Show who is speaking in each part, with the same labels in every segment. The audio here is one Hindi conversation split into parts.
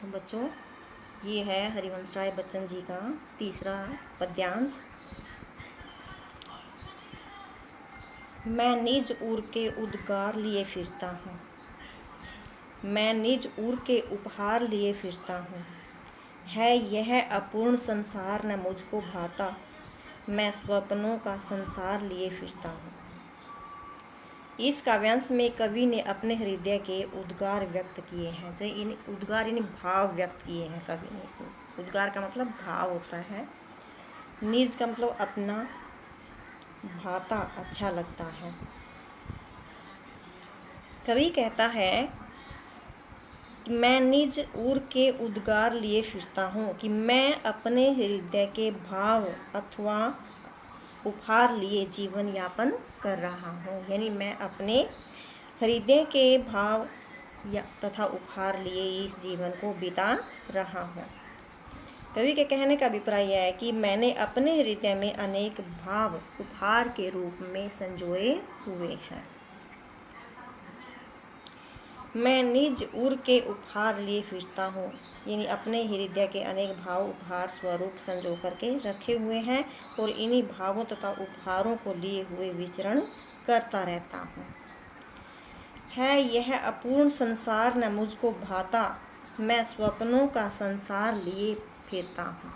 Speaker 1: तो बच्चों, ये है हरिवंश राय बच्चन जी का तीसरा पद्यांश। मैं निज उर के उद्गार लिए फिरता हूँ, मैं निज उर के उपहार लिए फिरता हूँ। है यह अपूर्ण संसार न मुझको भाता, मैं स्वप्नों का संसार लिए फिरता हूँ। इस काव्यांश में कवि ने अपने हृदय के उद्गार व्यक्त किए हैं। जो इन उद्गार यानी भाव व्यक्त किए हैं कवि ने। इसमें उद्गार का मतलब भाव होता है, निज का मतलब अपना, भाता अच्छा लगता है। कवि कहता है कि मैं निज उर के उद्गार लिए फिरता हूँ, कि मैं अपने हृदय के भाव अथवा उपहार लिए जीवन यापन कर रहा हूँ। यानी मैं अपने हृदय के भाव या तथा उपहार लिए इस जीवन को बिता रहा हूँ। कवि के कहने का अभिप्राय यह है कि मैंने अपने हृदय में अनेक भाव उपहार के रूप में संजोए हुए हैं। मैं निज उर के उपहार लिए फिरता हूँ, यानी अपने हृदय के अनेक भाव उपहार स्वरूप संजो करके रखे हुए हैं और इन्हीं भावों तथा उपहारों को लिए हुए विचरण करता रहता हूँ। है यह अपूर्ण संसार न मुझको भाता, मैं स्वप्नों का संसार लिए फिरता हूँ।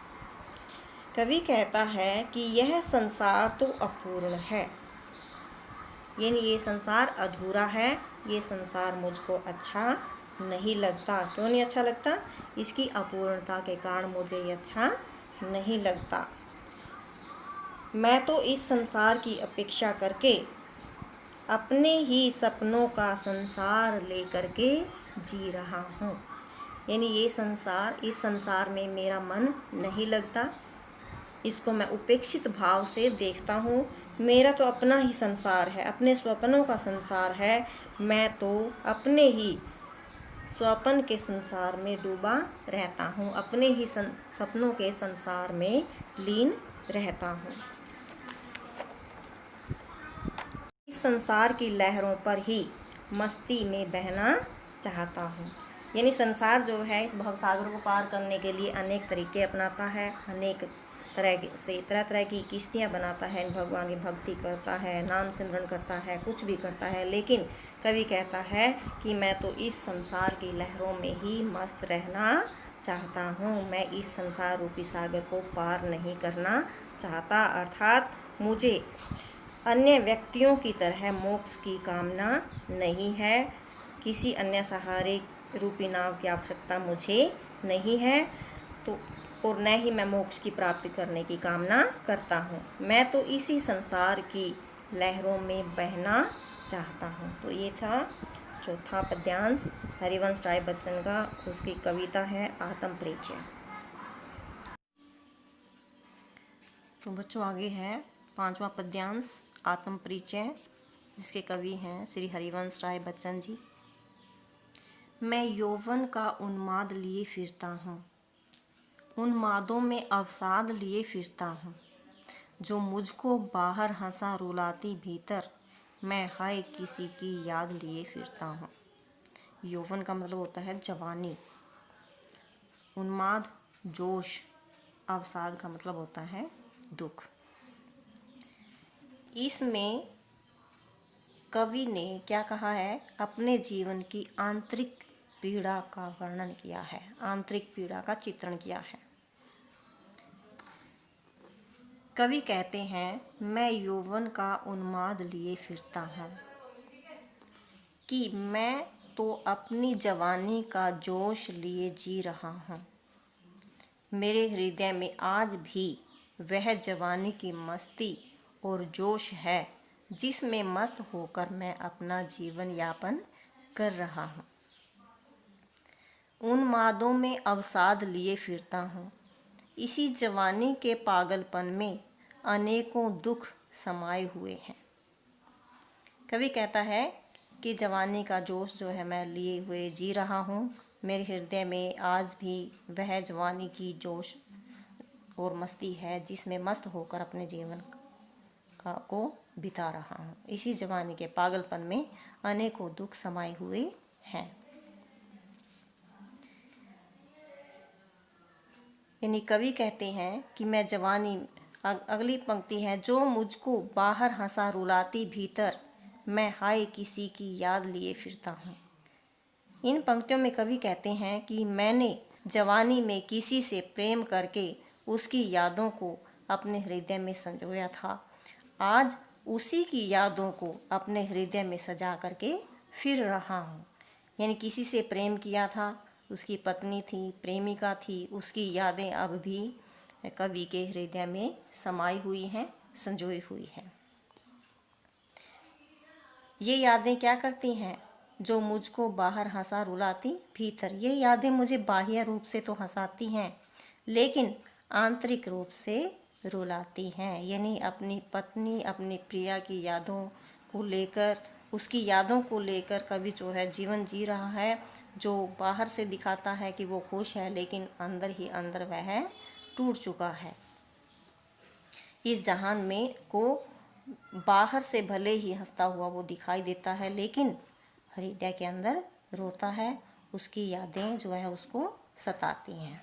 Speaker 1: कवि कहता है कि यह संसार तो अपूर्ण है, यानी ये संसार अधूरा है, ये संसार मुझको अच्छा नहीं लगता। क्यों नहीं अच्छा लगता? इसकी अपूर्णता के कारण मुझे ये अच्छा नहीं लगता। मैं तो इस संसार की अपेक्षा करके अपने ही सपनों का संसार लेकर के जी रहा हूँ। यानी ये संसार, इस संसार में मेरा मन नहीं लगता, इसको मैं उपेक्षित भाव से देखता हूँ। मेरा तो अपना ही संसार है, अपने स्वप्नों का संसार है। मैं तो अपने ही स्वप्न के संसार में डूबा रहता हूँ, अपने ही सपनों के संसार में लीन रहता हूँ। इस संसार की लहरों पर ही मस्ती में बहना चाहता हूँ। यानी संसार जो है इस भवसागर को पार करने के लिए अनेक तरीके अपनाता है, अनेक तरह तरह की किश्तियाँ बनाता है, भगवान की भक्ति करता है, नाम सिमरन करता है, कुछ भी करता है। लेकिन कवि कहता है कि मैं तो इस संसार की लहरों में ही मस्त रहना चाहता हूँ, मैं इस संसार रूपी सागर को पार नहीं करना चाहता। अर्थात मुझे अन्य व्यक्तियों की तरह मोक्ष की कामना नहीं है, किसी अन्य सहारे रूपी नाव की आवश्यकता मुझे नहीं है, तो और न ही मैं मोक्ष की प्राप्ति करने की कामना करता हूँ। मैं तो इसी संसार की लहरों में बहना चाहता हूँ। तो ये था चौथा पद्यांश हरिवंश राय बच्चन का। उसकी कविता है आत्म परिचय। तो बच्चों, आगे है पांचवा पद्यांश आत्म परिचय, जिसके कवि हैं श्री हरिवंश राय बच्चन जी। मैं यौवन का उन्माद लिए फिरता हूँ, उन्मादों में अवसाद लिए फिरता हूँ, जो मुझको बाहर हंसा रुलाती भीतर, मैं हाय किसी की याद लिए फिरता हूँ। यौवन का मतलब होता है जवानी, उन्माद जोश, अवसाद का मतलब होता है दुख। इसमें कवि ने क्या कहा है? अपने जीवन की आंतरिक पीड़ा का वर्णन किया है, आंतरिक पीड़ा का चित्रण किया है। कवि कहते हैं मैं यौवन का उन्माद लिए फिरता हूँ, कि मैं तो अपनी जवानी का जोश लिए जी रहा हूँ। मेरे हृदय में आज भी वह जवानी की मस्ती और जोश है, जिसमें मस्त होकर मैं अपना जीवन यापन कर रहा हूँ। उन्मादों में अवसाद लिए फिरता हूँ, इसी जवानी के पागलपन में अनेकों दुख समाये हुए हैं। कवि कहता है कि जवानी का जोश जो है मैं लिए हुए जी रहा हूँ, मेरे हृदय में आज भी वह जवानी की जोश और मस्ती है, जिसमें मस्त होकर अपने जीवन को बिता रहा हूँ। इसी जवानी के पागलपन में अनेकों दुख समाये हुए हैं। यानी कवि कहते हैं कि मैं जवानी, अगली पंक्ति है, जो मुझको बाहर हंसा रुलाती भीतर, मैं हाय किसी की याद लिए फिरता हूँ। इन पंक्तियों में कवि कहते हैं कि मैंने जवानी में किसी से प्रेम करके उसकी यादों को अपने हृदय में संजोया था। आज उसी की यादों को अपने हृदय में सजा करके फिर रहा हूँ। यानी किसी से प्रेम किया था, उसकी पत्नी थी, प्रेमिका थी, उसकी यादें अब भी कवि के हृदय में समाई हुई हैं, संजोई हुई हैं। ये यादें क्या करती हैं? जो मुझको बाहर हंसा रुलाती भीतर। ये यादें मुझे बाह्य रूप से तो हंसाती हैं, लेकिन आंतरिक रूप से रुलाती हैं। यानी अपनी पत्नी, अपनी प्रिया की यादों को लेकर, उसकी यादों को लेकर कवि जो है जीवन जी रहा है, जो बाहर से दिखाता है कि वो खुश है, लेकिन अंदर ही अंदर वह टूट चुका है। इस जहान में को बाहर से भले ही हंसता हुआ वो दिखाई देता है, लेकिन हृदय के अंदर रोता है। उसकी यादें जो है उसको सताती हैं।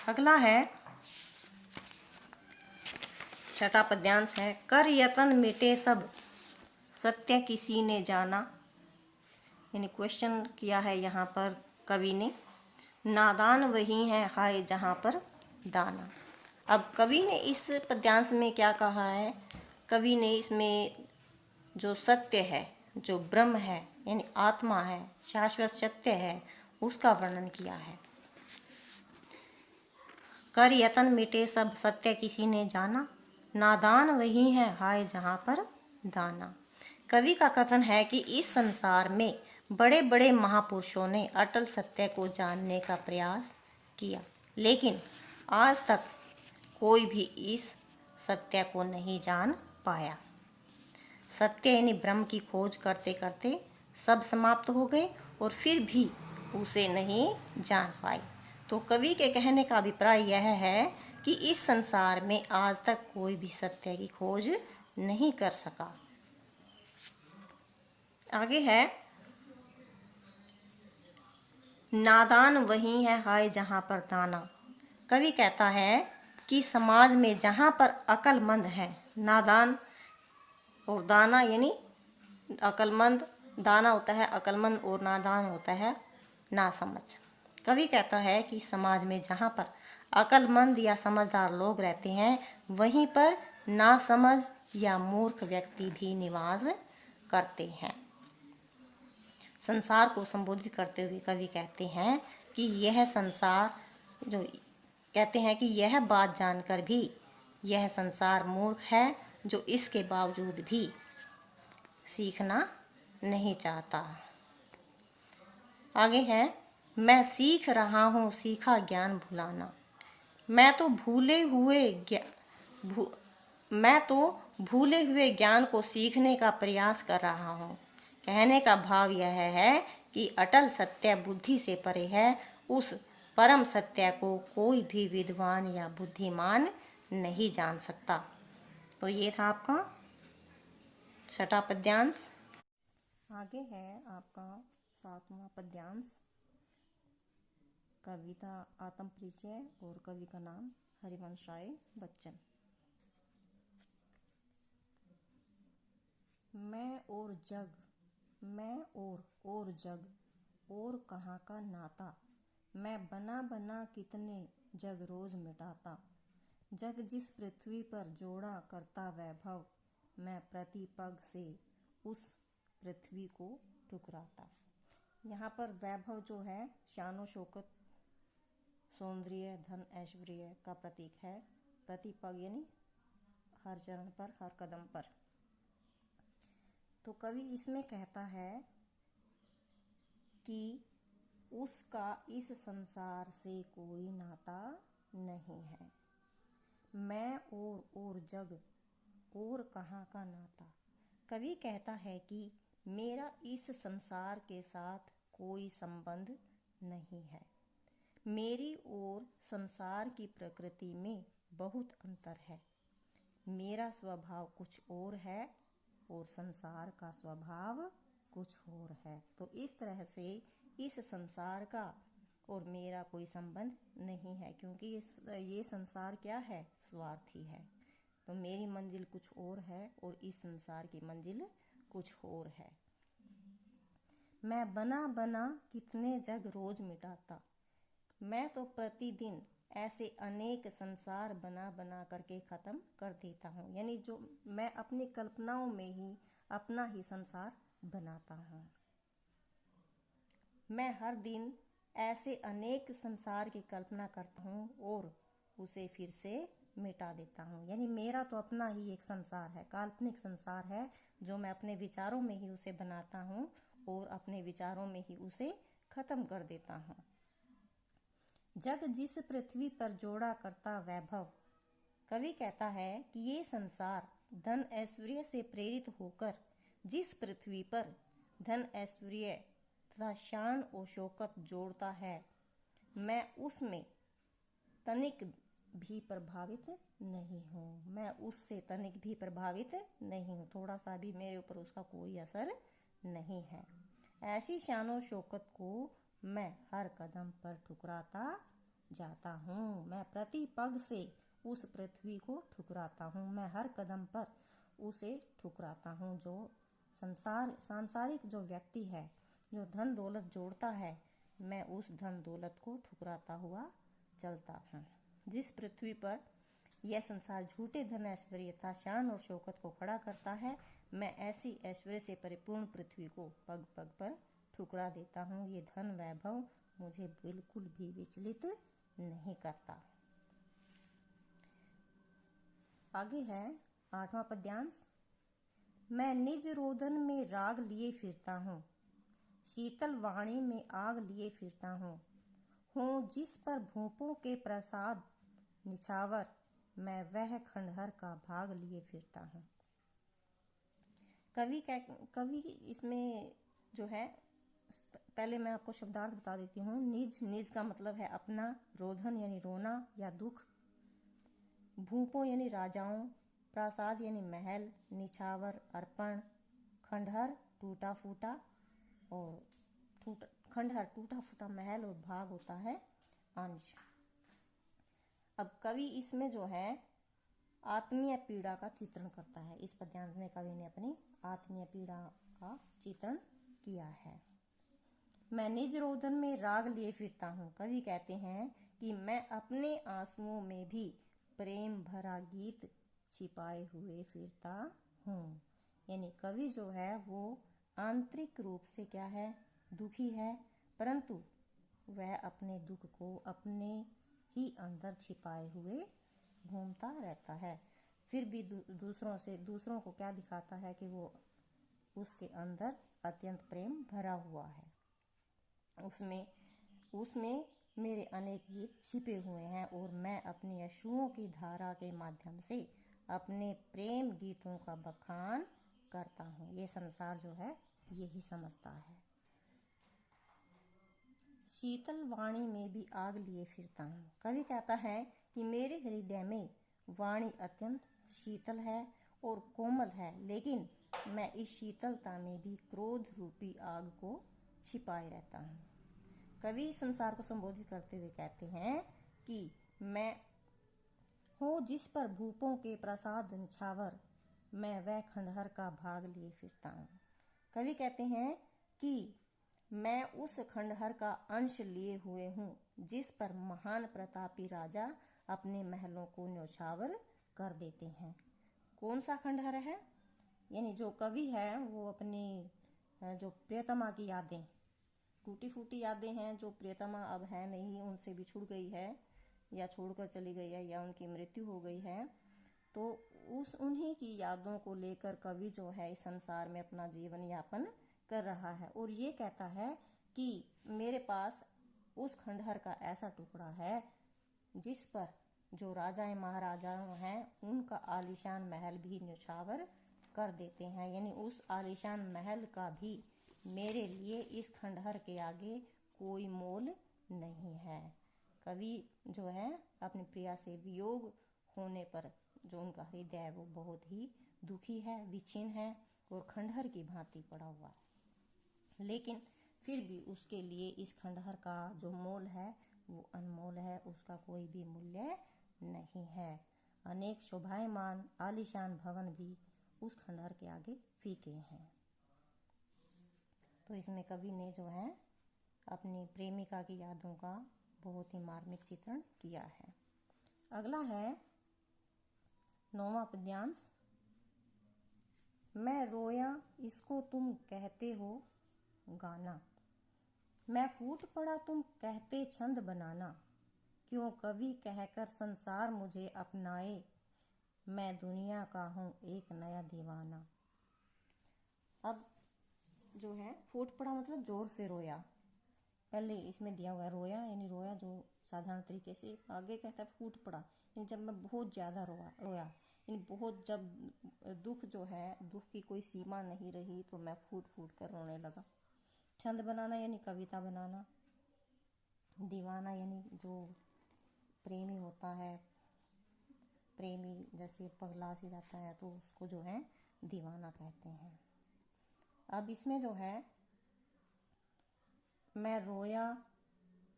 Speaker 1: अगला है, छठा पद्यांश है, कर यतन मिटे सब सत्य किसी ने जाना। यानी क्वेश्चन किया है यहाँ पर कवि ने, नादान वही है हाय जहाँ पर दाना। अब कवि ने इस पद्यांश में क्या कहा है? कवि ने इसमें जो सत्य है, जो ब्रह्म है, यानी आत्मा है, शाश्वत सत्य है, उसका वर्णन किया है। कर यतन मिटे सब सत्य किसी ने जाना, नादान वही है हाय जहाँ पर दाना। कवि का कथन है कि इस संसार में बड़े बड़े महापुरुषों ने अटल सत्य को जानने का प्रयास किया, लेकिन आज तक कोई भी इस सत्य को नहीं जान पाया। सत्य यानी ब्रह्म की खोज करते करते सब समाप्त हो गए और फिर भी उसे नहीं जान पाए। तो कवि के कहने का अभिप्राय यह है कि इस संसार में आज तक कोई भी सत्य की खोज नहीं कर सका। आगे है, नादान वही है हाय जहाँ पर दाना। कवि कहता है कि समाज में जहाँ पर अक्लमंद है, नादान और दाना यानी अक्लमंद, दाना होता है अक्लमंद और नादान होता है नासमझ। कवि कहता है कि समाज में जहाँ पर अक्लमंद या समझदार लोग रहते हैं, वहीं पर नासमझ या मूर्ख व्यक्ति भी निवास करते हैं। संसार को संबोधित करते हुए कवि कहते हैं कि यह संसार, जो कहते हैं कि यह बात जानकर भी यह संसार मूर्ख है, जो इसके बावजूद भी सीखना नहीं चाहता। आगे है, मैं सीख रहा हूँ सीखा ज्ञान भुलाना। मैं तो भूले हुए ज्ञान को सीखने का प्रयास कर रहा हूँ। कहने का भाव यह है कि अटल सत्य बुद्धि से परे है। उस परम सत्य को कोई भी विद्वान या बुद्धिमान नहीं जान सकता। तो ये था आपका छठा पद्यांश। आगे है आपका सातवां पद्यांश, कविता आत्म परिचय, और कवि का नाम हरिवंश राय बच्चन। मैं और जग, मैं और जग, और कहाँ का नाता। मैं बना बना कितने जग रोज मिटाता। जग जिस पृथ्वी पर जोड़ा करता वैभव, मैं प्रति पग से उस पृथ्वी को ठुकराता। यहाँ पर वैभव जो है शानो शौकत, सौंदर्य, धन, ऐश्वर्य का प्रतीक है। प्रति पग यानी हर चरण पर, हर कदम पर। तो कवि इसमें कहता है कि उसका इस संसार से कोई नाता नहीं है। मैं और जग, और कहाँ का नाता। कवि कहता है कि मेरा इस संसार के साथ कोई संबंध नहीं है। मेरी और संसार की प्रकृति में बहुत अंतर है। मेरा स्वभाव कुछ और है और संसार का स्वभाव कुछ और है। तो इस तरह से इस संसार का और मेरा कोई संबंध नहीं है, क्योंकि ये संसार क्या है, स्वार्थी है। तो मेरी मंजिल कुछ और है और इस संसार की मंजिल कुछ और है। मैं बना बना कितने जग रोज मिटाता, मैं तो प्रतिदिन ऐसे अनेक संसार बना बना करके खत्म कर देता हूँ। यानी जो मैं अपनी कल्पनाओं में ही अपना ही संसार बनाता हूँ। मैं हर दिन ऐसे अनेक संसार की कल्पना करता हूँ और उसे फिर से मिटा देता हूँ। यानी मेरा तो अपना ही एक संसार है, काल्पनिक संसार है, जो मैं अपने विचारों में ही उसे बनाता हूँ और अपने विचारों में ही उसे खत्म कर देता हूँ। जग जिस पृथ्वी पर जोड़ा करता वैभव, कवि कहता है कि ये संसार धन ऐश्वर्य से प्रेरित होकर जिस पृथ्वी पर धन ऐश्वर्य तथा शान और शौकत जोड़ता है, मैं उसमें तनिक भी प्रभावित नहीं हूँ। मैं उससे तनिक भी प्रभावित नहीं हूँ, थोड़ा सा भी मेरे ऊपर उसका कोई असर नहीं है। ऐसी शान और शौकत को मैं हर कदम पर ठुकराता जाता हूँ। मैं प्रति पग से उस पृथ्वी को ठुकराता हूँ, मैं हर कदम पर उसे ठुकराता हूँ। जो सांसारिक जो व्यक्ति है, जो धन दौलत जोड़ता है, मैं उस धन दौलत को ठुकराता हुआ चलता हूँ। जिस पृथ्वी पर यह संसार झूठे धन ऐश्वर्य तथा शान और शौकत को खड़ा करता है, मैं ऐसी ऐश्वर्य से परिपूर्ण पृथ्वी को पग पग पर ठुकरा देता हूँ। ये धन वैभव मुझे बिल्कुल भी विचलित नहीं करता। आगे है 8वां पद्यांश। मैं निज रोदन में राग लिए फिरता हूँ, शीतल वाणी में आग लिए फिरता हूँ जिस पर भूपों के प्रसाद निछावर, मैं वह खंडहर का भाग लिए फिरता हूँ। कवि इसमें जो है, पहले मैं आपको शब्दार्थ बता देती हूँ। निज, निज का मतलब है अपना, रोधन यानी रोना या दुख, भूपों यानी राजाओं, प्रासाद यानी महल, निछावर अर्पण, खंडहर टूटा फूटा, और खंडहर टूटा फूटा महल, और भाग होता है अंश। अब कवि इसमें जो है आत्मीय पीड़ा का चित्रण करता है। इस पद्यांश में कवि ने अपनी आत्मीय पीड़ा का चित्रण किया है। मैं निज रोदन में राग लिए फिरता हूँ। कवि कहते हैं कि मैं अपने आंसुओं में भी प्रेम भरा गीत छिपाए हुए फिरता हूँ। यानी कवि जो है वो आंतरिक रूप से क्या है, दुखी है, परंतु वह अपने दुख को अपने ही अंदर छिपाए हुए घूमता रहता है। फिर भी दूसरों को क्या दिखाता है कि वो उसके अंदर अत्यंत प्रेम भरा हुआ है, उसमें मेरे अनेक गीत छिपे हुए हैं और मैं अपनी अश्रुओं की धारा के माध्यम से अपने प्रेम गीतों का बखान करता हूँ। ये संसार जो है यही समझता है। शीतल वाणी में भी आग लिए फिरता हूँ। कवि कहता है कि मेरे हृदय में वाणी अत्यंत शीतल है और कोमल है, लेकिन मैं इस शीतलता में भी क्रोध रूपी आग को छिपाए रहता हूँ। कवि संसार को संबोधित करते हुए कहते हैं कि मैं हूँ जिस पर भूपों के प्रसाद निछावर, मैं वह खंडहर का भाग लिए फिरता हूँ। कवि कहते हैं कि मैं उस खंडहर का अंश लिए हुए हूँ जिस पर महान प्रतापी राजा अपने महलों को न्यौछावर कर देते हैं। कौन सा खंडहर है? यानी जो कवि है वो अपनी जो प्रियतमा की यादें, टूटी फूटी यादें हैं, जो प्रियतमा अब है नहीं, उनसे बिछुड़ गई है या छोड़कर चली गई है या उनकी मृत्यु हो गई है, तो उन्हीं की यादों को लेकर कवि जो है इस संसार में अपना जीवन यापन कर रहा है और ये कहता है कि मेरे पास उस खंडहर का ऐसा टुकड़ा है जिस पर जो राजाएं महाराजाओं हैं उनका आलीशान महल भी न्यौछावर कर देते हैं। यानी उस आलीशान महल का भी मेरे लिए इस खंडहर के आगे कोई मोल नहीं है। कवि जो है अपनी प्रिया से वियोग होने पर जो उनका हृदय है वो बहुत ही दुखी है, विच्छिन्न है और खंडहर की भांति पड़ा हुआ है। लेकिन फिर भी उसके लिए इस खंडहर का जो मोल है वो अनमोल है, उसका कोई भी मूल्य नहीं है। अनेक शोभायमान आलीशान भवन भी उस खंडहर के आगे फीके हैं। तो इसमें कवि ने जो है अपनी प्रेमिका की यादों का बहुत ही मार्मिक चित्रण किया है। अगला है 9वां पद्यांश। मैं रोया इसको तुम कहते हो गाना, मैं फूट पड़ा तुम कहते छंद बनाना, क्यों कवि कहकर संसार मुझे अपनाए, मैं दुनिया का हूँ एक नया दीवाना। अब जो है फूट पड़ा मतलब जोर से रोया। पहले इसमें दिया हुआ है रोया, यानी रोया जो साधारण तरीके से। आगे कहता है फूट पड़ा, यानी जब मैं बहुत ज्यादा रोया, यानी बहुत, जब दुख जो है, दुख की कोई सीमा नहीं रही तो मैं फूट फूट कर रोने लगा। छंद बनाना यानी कविता बनाना। दीवाना यानी जो प्रेमी होता है, प्रेमी जैसे पगला सी जाता है तो उसको जो है दीवाना कहते हैं। अब इसमें जो है मैं रोया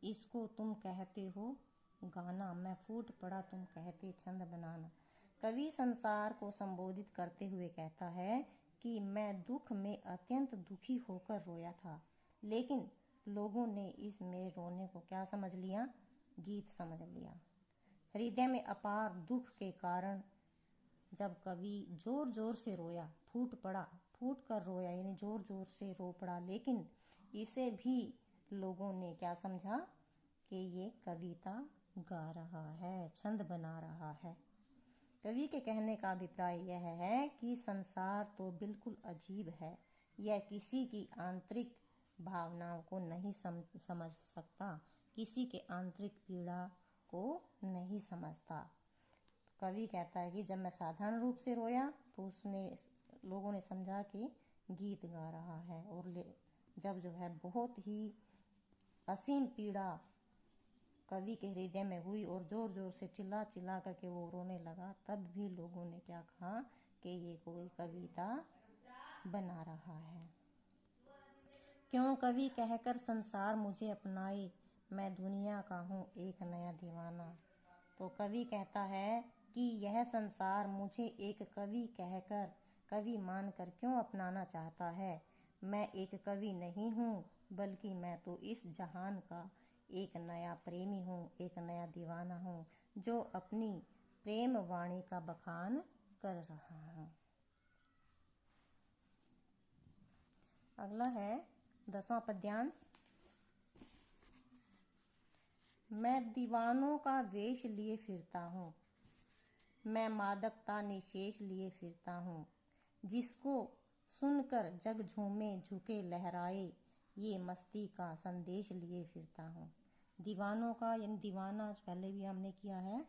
Speaker 1: इसको तुम कहते हो गाना, मैं फूट पड़ा तुम कहते छंद बनाना। कवि संसार को संबोधित करते हुए कहता है कि मैं दुख में अत्यंत दुखी होकर रोया था, लेकिन लोगों ने इस मेरे रोने को क्या समझ लिया? गीत समझ लिया। हृदय में अपार दुख के कारण जब कवि जोर जोर से रोया, फूट पड़ा, फूट कर रोया यानी जोर जोर से रो पड़ा, लेकिन इसे भी लोगों ने क्या समझा कि ये कविता गा रहा है, छंद बना रहा है। कवि के कहने का अभिप्राय यह है कि संसार तो बिल्कुल अजीब है, यह किसी की आंतरिक भावनाओं को नहीं समझ सकता, किसी के आंतरिक पीड़ा को नहीं समझता। कवि कहता है कि जब मैं साधारण रूप से रोया तो लोगों ने समझा कि गीत गा रहा है, और जब जो है बहुत ही असीम पीड़ा कवि के हृदय में हुई और जोर जोर से चिल्ला चिल्ला करके वो रोने लगा, तब भी लोगों ने क्या कहा कि ये कोई कविता बना रहा है। क्यों कवि कहकर संसार मुझे अपनाए, मैं दुनिया का हूँ एक नया दीवाना। तो कवि कहता है कि यह संसार मुझे एक कवि कहकर, कवि मानकर क्यों अपनाना चाहता है। मैं एक कवि नहीं हूँ, बल्कि मैं तो इस जहान का एक नया प्रेमी हूँ, एक नया दीवाना हूँ, जो अपनी प्रेम वाणी का बखान कर रहा हूँ। अगला है 10वां पद्यांश। मैं दीवानों का वेश लिए फिरता हूँ, मैं मादकता निशेष लिए फिरता हूँ, जिसको सुनकर जग झूमे झुके लहराए, ये मस्ती का संदेश लिए फिरता हूँ। दीवानों का यानी दीवाना पहले भी हमने किया है,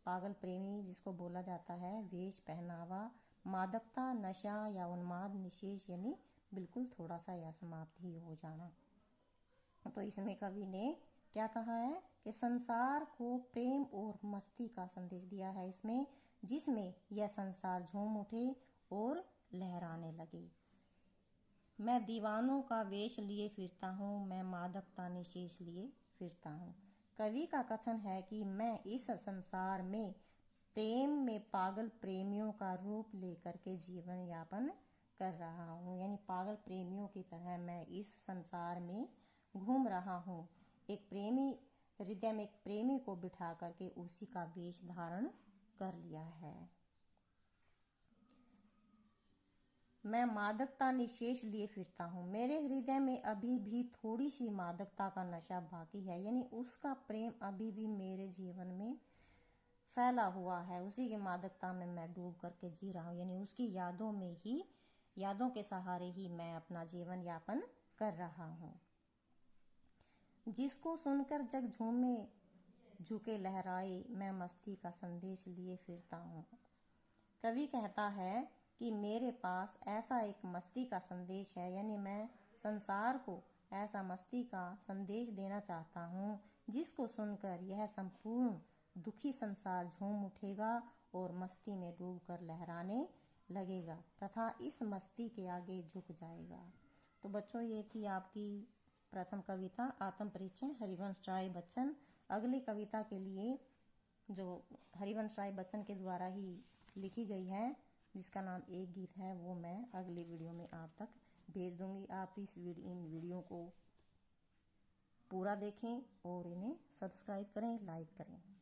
Speaker 1: पागल प्रेमी जिसको बोला जाता है। वेश पहनावा, मादकता नशा या उन्माद, निशेष यानी बिल्कुल थोड़ा सा या समाप्त ही हो जाना। तो इसमें कवि ने क्या कहा है कि संसार को प्रेम और मस्ती का संदेश दिया है इसमें, जिसमें यह संसार झूम उठे और लहराने लगे। मैं दीवानों का वेश लिए फिरता हूँ, मैं मादकता निशेष लिए फिरता हूँ। कवि का कथन है कि मैं इस संसार में प्रेम में पागल प्रेमियों का रूप लेकर के जीवन यापन कर रहा हूँ, यानी पागल प्रेमियों की तरह मैं इस संसार में घूम रहा हूँ। एक प्रेमी हृदय में एक प्रेमी को बिठा करके उसी का वेश धारण कर लिया है। मैं मादकता निशेष लिए फिरता हूँ, मेरे हृदय में अभी भी थोड़ी सी मादकता का नशा बाकी है, यानी उसका प्रेम अभी भी मेरे जीवन में फैला हुआ है, उसी की मादकता में मैं डूब करके जी रहा हूँ, यानी उसकी यादों में ही, यादों के सहारे ही मैं अपना जीवन यापन कर रहा हूँ। जिसको सुनकर जग झूमे झुके लहराए, मैं मस्ती का संदेश लिए फिरता हूँ। कवि कहता है कि मेरे पास ऐसा एक मस्ती का संदेश है, यानी मैं संसार को ऐसा मस्ती का संदेश देना चाहता हूँ, जिसको सुनकर यह संपूर्ण दुखी संसार झूम उठेगा और मस्ती में डूबकर लहराने लगेगा तथा इस मस्ती के आगे झुक जाएगा। तो बच्चों, ये थी आपकी प्रथम कविता आत्म परिचय हरिवंश राय बच्चन। अगली कविता के लिए जो हरिवंश राय बच्चन के द्वारा ही लिखी गई है, जिसका नाम एक गीत है, वो मैं अगली वीडियो में आप तक भेज दूंगी। आप इन वीडियो को पूरा देखें और इन्हें सब्सक्राइब करें, लाइक करें।